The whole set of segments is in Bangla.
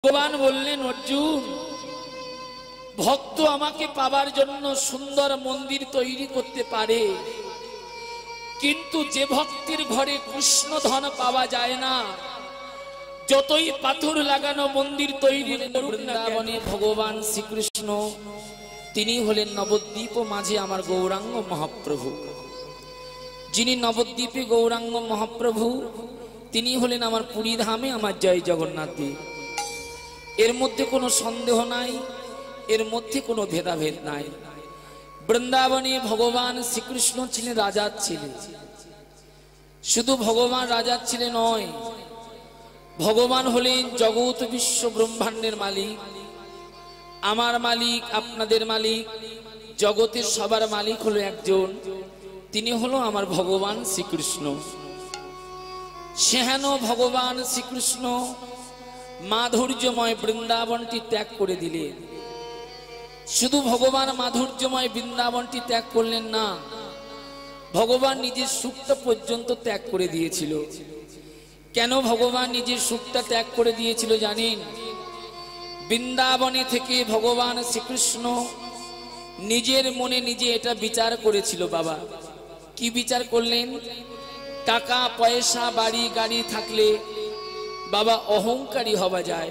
ভগবান বললেন, অর্জুন, ভক্ত আমাকে পাবার জন্য সুন্দর মন্দির তৈরি করতে পারে, কিন্তু যে ভক্তির ঘরে কৃষ্ণ ধন পাওয়া যায় না, যতই পাথর লাগানো মন্দির তৈরি বৃন্দাবনে ভগবান শ্রীকৃষ্ণ তিনি হলেন নবদ্বীপ মাঝে আমার গৌরাঙ্গ মহাপ্রভু। যিনি নবদ্বীপে গৌরাঙ্গ মহাপ্রভু তিনি হলেন আমার পুরী ধামে আমার জয় জগন্নাথ দেব। এর মধ্যে কোনো সন্দেহ নাই, এর মধ্যে কোনো ভেদাভেদ নাই। বৃন্দাবনে ভগবান শ্রীকৃষ্ণ ছিলেন রাজার ছেলে। শুধু ভগবান রাজার ছেলে নয়, ভগবান হলেন জগৎ বিশ্ব ব্রহ্মাণ্ডের মালিক, আমার মালিক, আপনাদের মালিক, জগতের সবার মালিক হলো একজন, তিনি হলো আমার ভগবান শ্রীকৃষ্ণ। সেহেন ভগবান শ্রীকৃষ্ণ মাধুর্যময় বৃন্দাবনটি ত্যাগ করে দিলেন। শুধু ভগবান মাধুর্যময় বৃন্দাবনটি ত্যাগ করলেন না, ভগবান নিজের সুখটা পর্যন্ত ত্যাগ করে দিয়েছিল। কেন ভগবান নিজের সুখটা ত্যাগ করে দিয়েছিল জানেন? বৃন্দাবনে থেকে ভগবান শ্রীকৃষ্ণ নিজের মনে নিজে এটা বিচার করেছিল। বাবা কি বিচার করলেন? টাকা পয়সা বাড়ি গাড়ি থাকলে বাবা অহংকারী হওয়া যায়,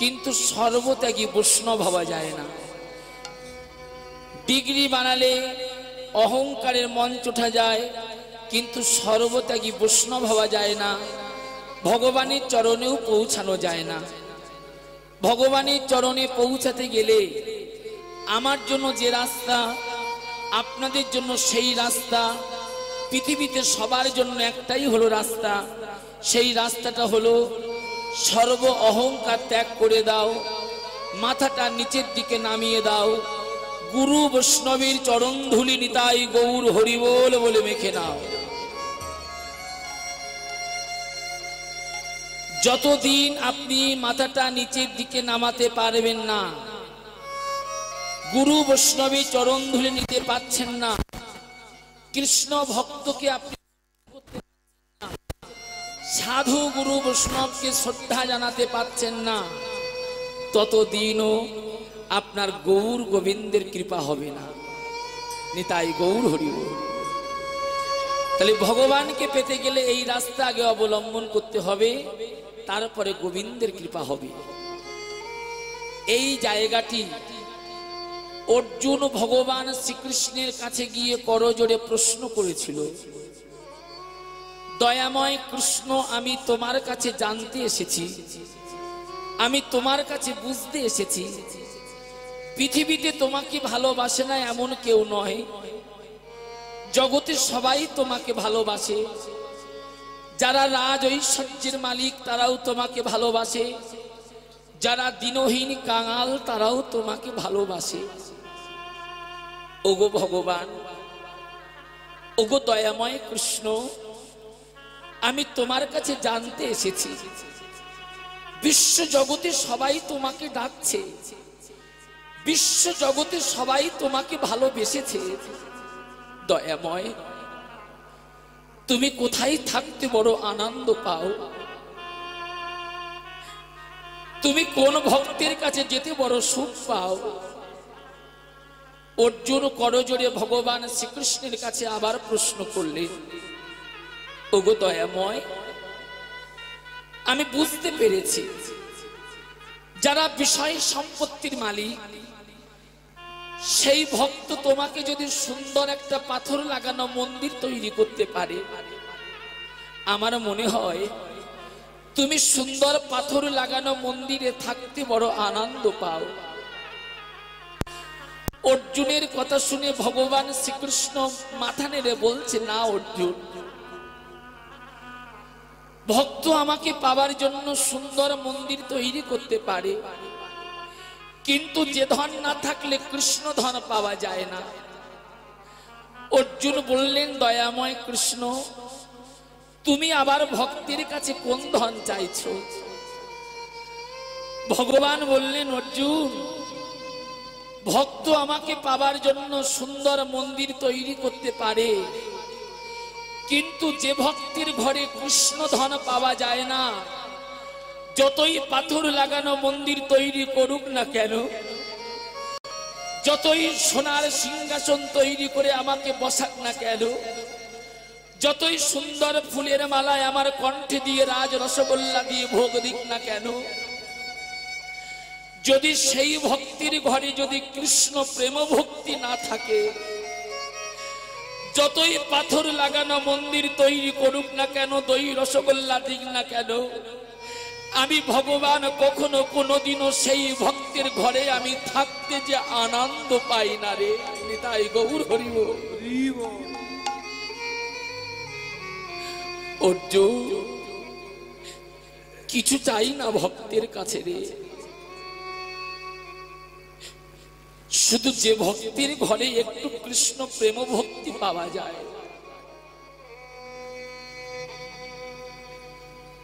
কিন্তু সর্বত্যাগী বৈষ্ণব হওয়া যায় না। ডিগ্রি বানালে অহংকারের মঞ্চ ওঠা যায়, কিন্তু সর্বত্যাগী বৈষ্ণব হওয়া যায় না। ভগবানের চরণেও পৌঁছানো যায় না। ভগবানের চরণে পৌঁছাতে গেলে আমার জন্য যে রাস্তা, আপনাদের জন্য সেই রাস্তা, পৃথিবীতে সবার জন্য একটাই হলো রাস্তা। সেই রাস্তাটা হলো সর্ব অহংকার ত্যাগ করে দাও, মাথাটা নিচের দিকে নামিয়ে দাও, গুরু বৈষ্ণবের চরণ ধুলি নিতাই গৌর হরিবোল বলে মেখে নাও। যতদিন আপনি মাথাটা নিচের দিকে নামাতে পারবেন না, গুরু বৈষ্ণবের চরণ ধুলি নিতে পারছেন না, কৃষ্ণ ভক্তকে আপনি সাধু গুরু বৈষ্ণবকে শ্রদ্ধা জানাতে পারছেন না, ততদিনও আপনার গৌর গোবিন্দের কৃপা হবে না। নিতাই গৌর হরিবোল। তাহলে ভগবানকে পেতে গেলে এই রাস্তা আগে অবলম্বন করতে হবে, তারপরে গোবিন্দের কৃপা হবে। এই জায়গাটি অর্জুন ভগবান শ্রীকৃষ্ণের কাছে গিয়ে করজোড়ে প্রশ্ন করেছিল, দয়াময় কৃষ্ণ, আমি তোমার কাছে জানতে এসেছি, আমি তোমার কাছে বুঝতে এসেছি, পৃথিবীতে তোমাকে ভালোবাসে না এমন কেউ নয়, জগতের সবাই তোমাকে ভালোবাসে, যারা রাজ ঐশ্বর্যের মালিক তারাও তোমাকে ভালোবাসে, যারা দিনহীন কাঙাল তারাও তোমাকে ভালোবাসে। ওগো ভগবান, ওগো দয়াময় কৃষ্ণ, আমি তোমার কাছে জানতে এসেছি, বিশ্ব জগতে সবাই তোমাকে ডাকছে, বিশ্ব জগতে সবাই তোমাকে ভালোবেসেছে। দয়াময়, তুমি কোথায় থাকতে বড় আনন্দ পাও? তুমি কোন ভক্তের কাছে যেতে বড় সুখ পাও? অর্জুন করজোড়ে ভগবান শ্রীকৃষ্ণের কাছে আবার প্রশ্ন করলেন, ওগো দয়াময়, আমি বুঝতে পেরেছি, যারা বিষয় সম্পত্তির মালিক সেই ভক্ত তোমাকে যদি সুন্দর একটা পাথর লাগানো মন্দির তৈরি করতে পারে, আমার মনে হয় তুমি সুন্দর পাথর লাগানো মন্দিরে থাকতে বড় আনন্দ পাও। অর্জুনের কথা শুনে ভগবান শ্রীকৃষ্ণ মাথা নেড়ে বলছে, না অর্জুন, ভক্ত আমাকে পাবার জন্য সুন্দর মন্দির তৈরি করতে পারে, কিন্তু যে ধন না থাকলে কৃষ্ণ ধন পাওয়া যায় না। অর্জুন বললেন, দয়াময় কৃষ্ণ, তুমি আবার ভক্তের কাছে কোন ধন চাইছো? ভগবান বললেন, অর্জুন, ভক্ত আমাকে পাবার জন্য সুন্দর মন্দির তৈরি করতে পারে, কিন্তু যে ভক্তির ঘরে কৃষ্ণ ধন পাওয়া যায় না, যতই পাথর লাগানো মন্দির তৈরি করুক না কেন, যতই সোনার সিংহাসন তৈরি করে আমাকে বসাক না কেন, যতই সুন্দর ফুলের মালায় আমার কণ্ঠে দিয়ে রাজ রসগোল্লা দিয়ে ভোগ দিক না কেন, যদি সেই ভক্তির ঘরে যদি কৃষ্ণ প্রেম ভক্তি না থাকে, যতই পাথর লাগানো মন্দির তৈরি করুক না কেন, দই রসগোল্লা দিক না কেন, আমি ভগবান কখনো কোনোদিনও সেই ভক্তের ঘরে আমি থাকতে যে আনন্দ পাই না রে। নিতাই গৌর হরি বল। অর্জুন, কিছু চাই না ভক্তের কাছে রে, শুধু যে ভক্তির ঘরে একটু কৃষ্ণ প্রেম ভক্তি পাওয়া যায়।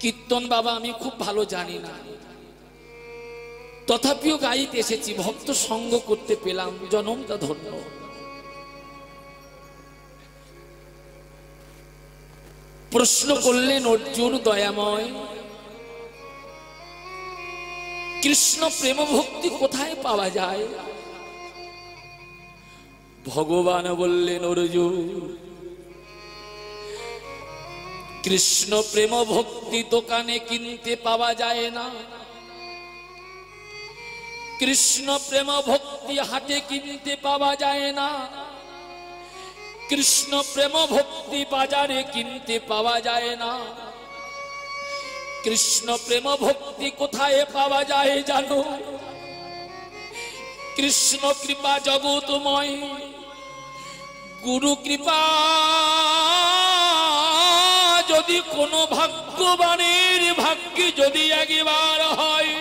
কীর্তন বাবা আমি খুব ভালো জানি না, তথাপিও গাইতে এসেছি, ভক্ত সঙ্গ করতে পেলাম, জনমটা ধন্য। প্রশ্ন করলেন অর্জুন দয়াময়, কৃষ্ণ প্রেম ভক্তি কোথায় পাওয়া যায়? ভগবান বললেন অর্জুন, কৃষ্ণ প্রেম ভক্তি দোকানে কিনতে পাওয়া যায় না, কৃষ্ণ প্রেম ভক্তি হাটে কিনতে পাওয়া যায় না, কৃষ্ণ প্রেম ভক্তি বাজারে কিনতে পাওয়া যায় না। কৃষ্ণ প্রেম ভক্তি কোথায় পাওয়া যায় জানো? কৃষ্ণ কৃপা জগৎময়, গুরু কৃপা যদি কোনো ভাগ্যবানের ভাগ্যে যদি একবার হয়,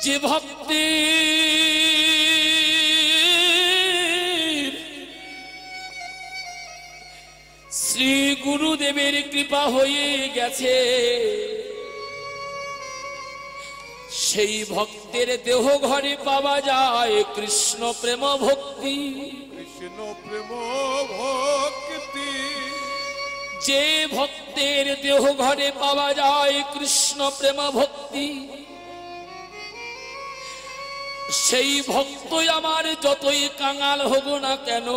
যে ভক্তি শ্রী গুরুদেবের কৃপা হয়ে গেছে, সেই ভক্তের দেহ ঘরে পাওয়া যায় কৃষ্ণ প্রেম ভক্তি। কৃষ্ণ প্রেম ভক্তি, যে ভক্তের দেহ ঘরে পাওয়া যায় কৃষ্ণ প্রেম ভক্তি, সেই ভক্ত আমার যতই কাঙাল হোক না কেন,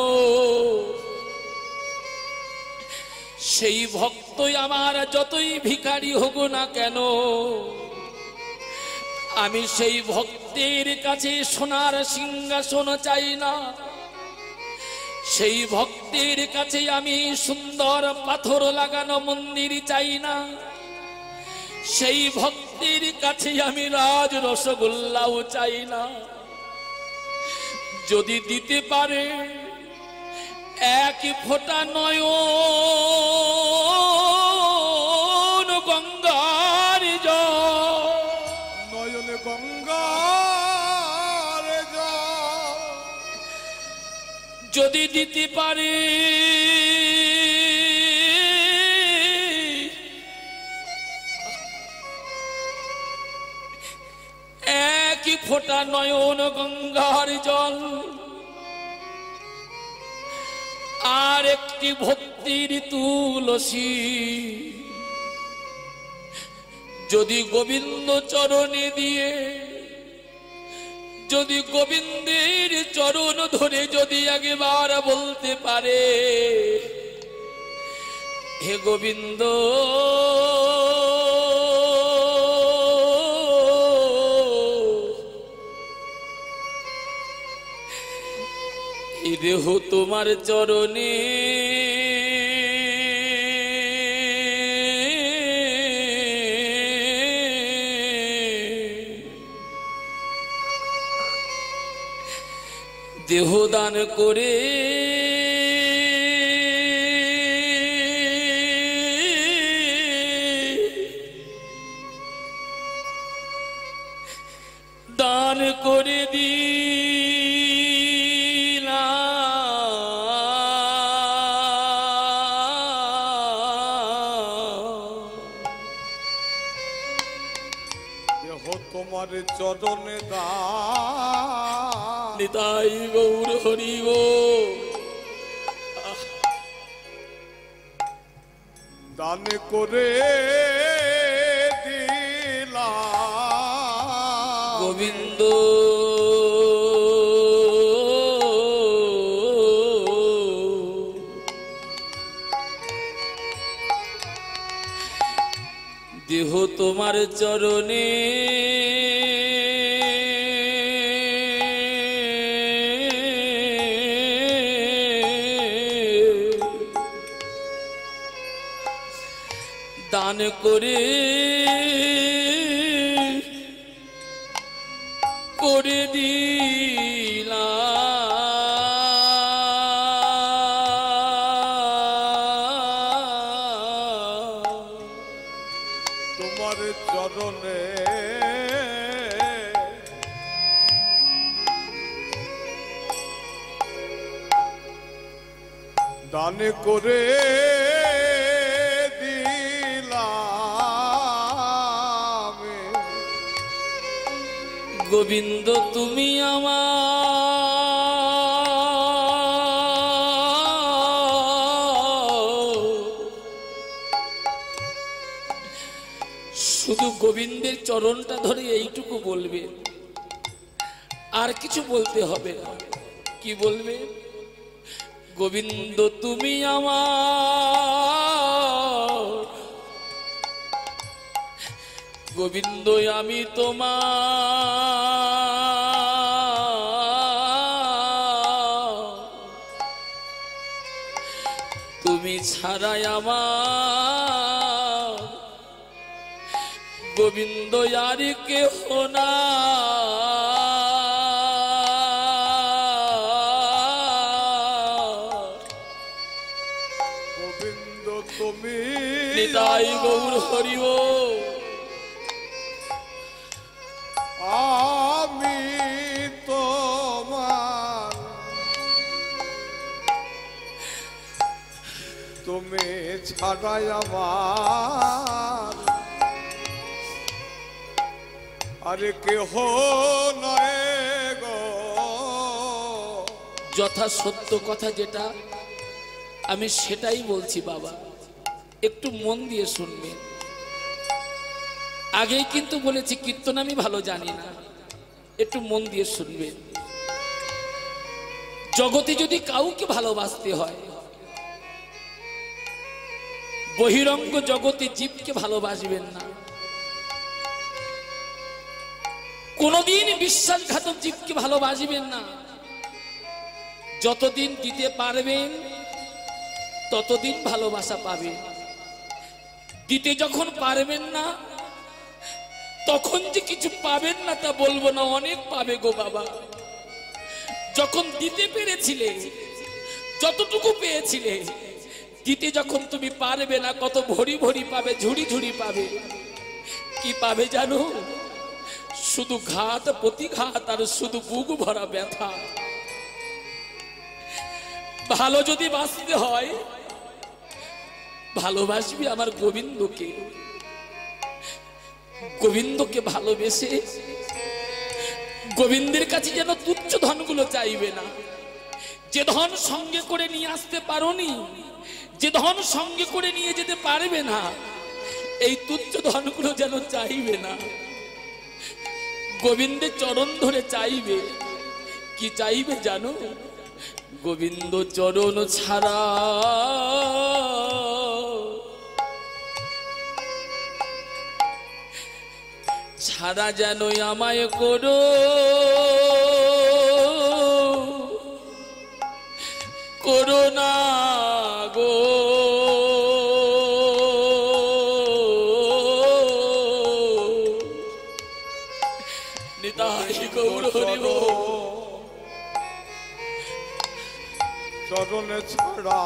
সেই ভক্তই আমার যতই ভিখারি হোক না কেন, আমি সেই ভক্তের কাছে সোনার সিংহাসন চাই না, সেই ভক্তের কাছে আমি সুন্দর পাথর লাগানো মন্দির চাই না, সেই ভক্তের কাছে আমি রাজ রসগোল্লাও চাই না। যদি দিতে পারে এক ফোঁটা নয়ন গঙ্গার জল, নয়ন গঙ্গার জল যদি দিতে পারে, এক ফোঁটা নয়ন গঙ্গার জল, আর একটি ভক্তির তুলসী যদি গোবিন্দ চরণে দিয়ে, যদি গোবিন্দের চরণ ধরে যদি একবার বলতে পারে, হে গোবিন্দ এই দেহ তোমার চরণে দেহ দান করে দান করে তোমার চরণে দান। নিতাই গৌর হরি গো। দান করে দিলাম গোবিন্দ দেহ তোমার চরণে দান করে দিলাম তোমার চরণে দান করে দিলাম গোবিন্দ তুমি শুধু গোবিন্দের চরণটা ধরে এইটুকু বলবে, আর কিছু বলতে হবে না। কি বলবে? গোবিন্দ তুমি আমার, গোবিন্দ আমি তোমার, তুমি ছাড়াই আমার গোবিন্দ আর কেহ না। গোবিন্দ তুমি নিতাই গৌর হরি বল। আমি তোমার, তুমি ছাড়াই আমার আরে কেহ নয় গো। যথা সত্য কথা যেটা আমি সেটাই বলছি বাবা, একটু মন দিয়ে শুনবেন। আগেই কিন্তু বলেছি কীর্তন আমি ভালো জানি না, একটু মন দিয়ে শুনবেন। জগতে যদি কাউকে ভালোবাসতে হয়, বহিরঙ্গ জগতে জীবকে ভালোবাসবেন না। কোনদিন বিশ্বাসঘাতক জীবকে ভালোবাসবেন না। যতদিন দিতে পারবেন ততদিন ভালোবাসা পাবেন। দিতে যখন পারবেন না তখন যে কিছু পাবেন না তা বলবো না, অনেক পাবে গো বাবা। যখন দিতে পেরেছিলে, যতটুকু পেয়েছিলে, দিতে যখন তুমি পারবে না কত ভরি ভরি পাবে, ঝুড়ি ঝুড়ি পাবে। কি পাবে জানো? শুধু ঘাত প্রতিঘাত আর শুধু বুক ভরা ব্যথা। ভালো যদি বাঁচতে হয় ভালোবাসবি আমার গোবিন্দকে। গোবিন্দকে ভালোবেসে গোবিন্দের কাছে যেন তুচ্ছ ধনগুলো চাইবে না। যে ধন সঙ্গে করে নিয়ে আসতে পারোনি, যে ধন সঙ্গে করে নিয়ে যেতে পারবে না, এই তুচ্ছ ধনগুলো যেন চাইবে না। গোবিন্দের চরণ ধরে চাইবে। কি চাইবে জানো? গোবিন্দ চরণ ছাড়া ছাড়া যেন আমায় করো করোনা গো। নিতাই গৌর হরি বল। চরণে ছাড়া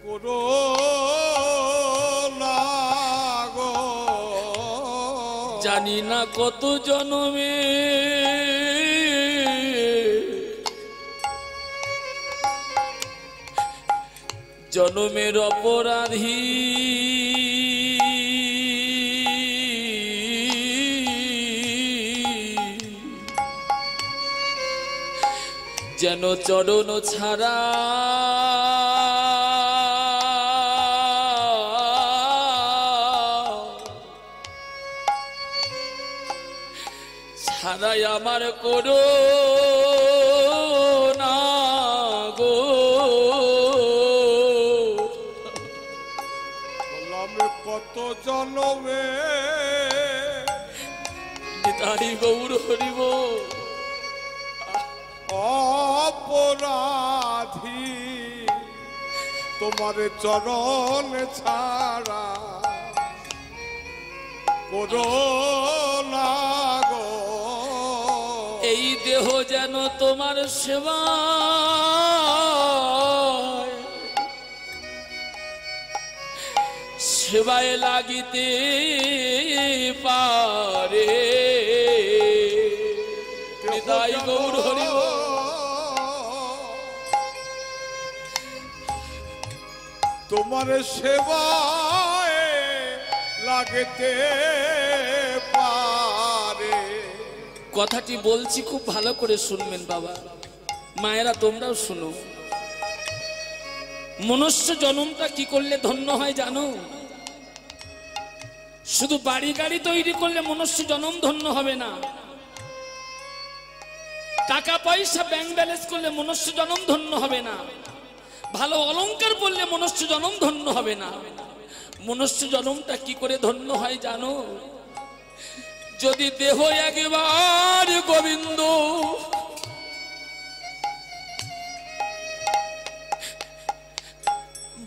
করো না গো। জানি না কত জন্মে জন্মের অপরাধী যেন চরণ ছাড়া ছাড়াই আমার করো না গো। বললাম কত জনমে নিতাই গৌর হরিব অপরাধী তোমার চরণ ছাড়া করো না গো। এই দেহ যেন তোমার সেবা সেবায় লাগিতে পারে। নিতাই গৌর হরিব তোমার সেবায় লাগতে পারে। কথাটি বলছি খুব ভালো করে শুনবেন বাবা, মায়েরা তোমরাও শুনো। মনুষ্য জন্মটা কি করলে ধন্য হয় জানো? শুধু বাড়ি গাড়ি তৈরি করলে মনুষ্য জন্ম ধন্য হবে না, টাকা পয়সা ব্যাংক ব্যালেন্স করলে মনুষ্য জন্ম ধন্য হবে না, ভালো অলংকার পরলে মনুষ্য জন্ম ধন্য হবে না। মনুষ্য জন্মটা কি করে ধন্য হয় জানো? যদি দেহ একবার গোবিন্দ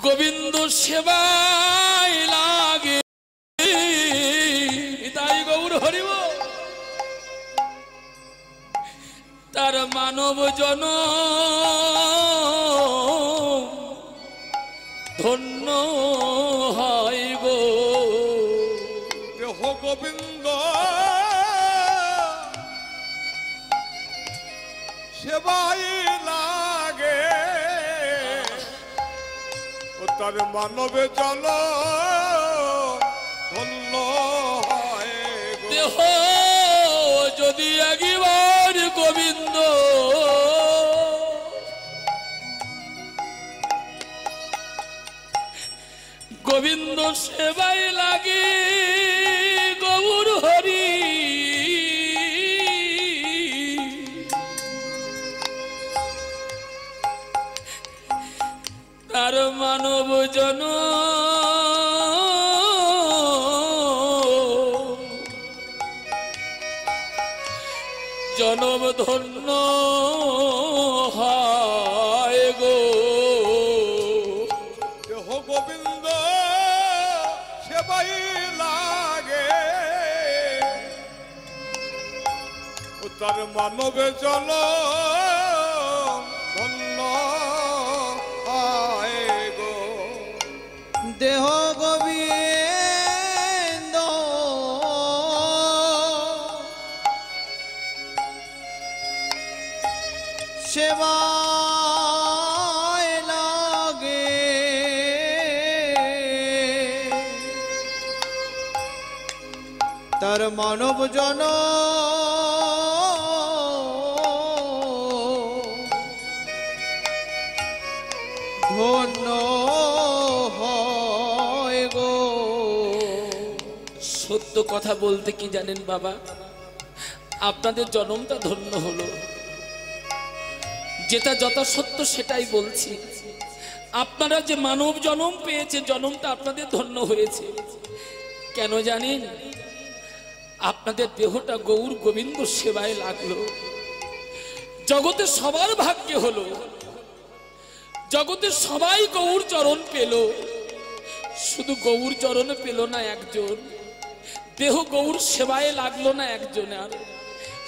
গোবিন্দ সেবায় লাগে। তাই গৌর হরিব তার মানব জন ধন্য হয় গো। দেহ গোবিন্দ সেবাই লাগে ও তার মানবে জন ধন্য হয় গো। দেহ যদি একবার গোবিন্দ গোবিন্দ সেবাই লাগে গৌর হরি তার মানব জন জনম ধন্য হয় গো। দেহ গোবিন্দ সেবাই লাগে ও তার মানবে জন ধন্য হয় গো। দেহ গোবিন্দ সেবায় লাগে তার মানব জন ধন্য হয় গো। সত্য কথা বলতে কি জানেন বাবা, আপনাদের জন্মটা ধন্য হলো, যেটা যত সত্য সেটাই বলছি। আপনারা যে মানব জন্ম পেয়েছে, জন্মটা আপনাদের ধন্য হয়েছে। কেন জানেন? আপনাদের দেহটা গৌর গোবিন্দ সেবায় লাগলো। জগতে সবার ভাগ্যে হলো, জগতে সবাই গৌর চরণ পেল, শুধু গৌর চরণে পেল না একজন, দেহ গৌর সেবায় লাগলো না একজন। আর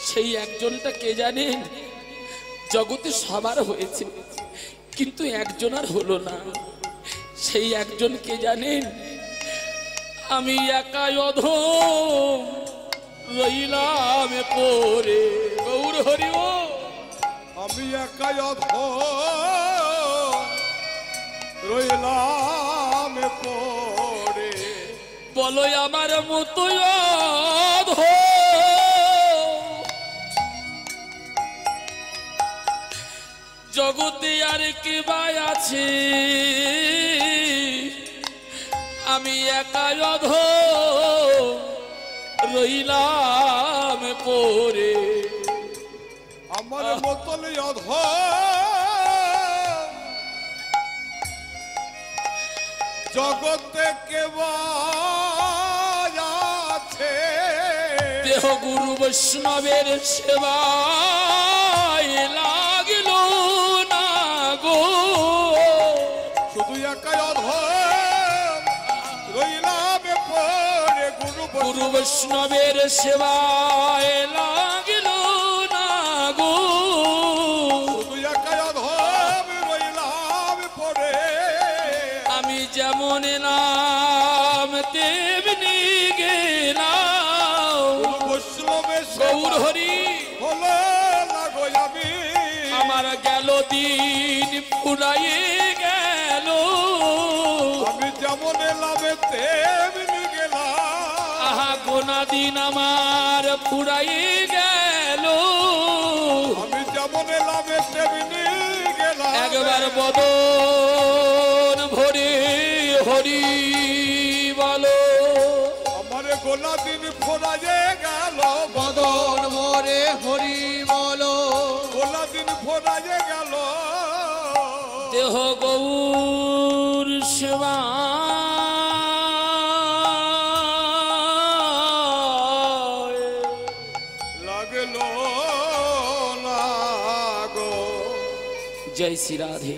সেই একজনটা কে জানেন? জগতে সবার হয়েছে কিন্তু একজন আর হলো না। সেই একজন কে জানেন? আমি একাই অধম রইলাম পরে। গৌর হরি ও আমি একাই অধম রইলাম পড়ে। বলো আমার মতো জগতে আর কে বা আছে, আমি একা অধম রইলাম পরে। আমার মতন অধম জগতে কেবা আছে, দেহ গুরু বৈষ্ণবের সেবায় লাগিল না গো। শুধু একাই অধম রইলাম পরে, গুরু বৈষ্ণবের সেবায় লাগিল না গো। শুধু একাই অধম রইলাম পরে। আমি যেমন এলাম তেমনি গেলাম, বৈষ্ণবের গৌর হরি হলো না গো আমি। আমার গেল দিন ফুরাইয়ে গেল, আমি যেমন এলাম তেমনি গেলাম। আহা গোনা দিন আমার ফুরাইয়ে গেল। আমি যেমন এলাম তেমনি গেলাম। একবার বদন ভরে হরি বলো, আমার গোলা দিন ফোরাইয়ে গেল। বদন ভরে হরি বলো, গোলা দিন ফোরাইয়ে গেল। দেহ গৌর সেবা লাগলো না গো। জয় শ্রী রাধে।